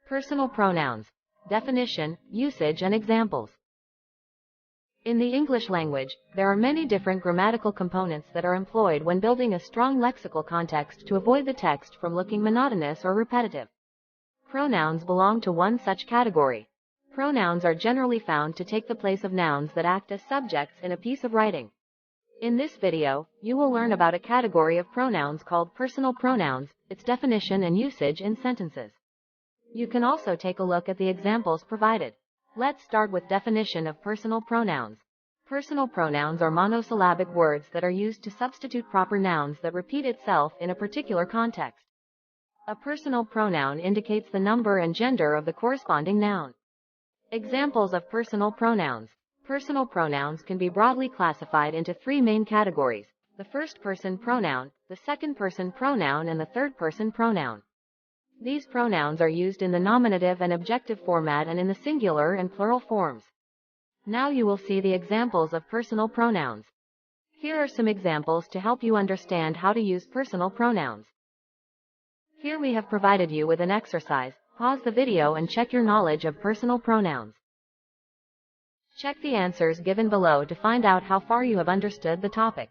Personal pronouns. Definition, usage and examples. In the English language, there are many different grammatical components that are employed when building a strong lexical context to avoid the text from looking monotonous or repetitive. Pronouns belong to one such category. Pronouns are generally found to take the place of nouns that act as subjects in a piece of writing. In this video, you will learn about a category of pronouns called personal pronouns, its definition and usage in sentences. You can also take a look at the examples provided. Let's start with definition of personal pronouns. Personal pronouns are monosyllabic words that are used to substitute proper nouns that repeat itself in a particular context. A personal pronoun indicates the number and gender of the corresponding noun. Examples of personal pronouns. Personal pronouns can be broadly classified into three main categories: the first-person pronoun, the second-person pronoun, and the third-person pronoun. These pronouns are used in the nominative and objective format and in the singular and plural forms. Now you will see the examples of personal pronouns. Here are some examples to help you understand how to use personal pronouns. Here we have provided you with an exercise. Pause the video and check your knowledge of personal pronouns. Check the answers given below to find out how far you have understood the topic.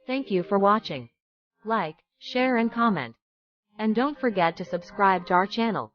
Thank you for watching. Like, share and comment. And don't forget to subscribe to our channel.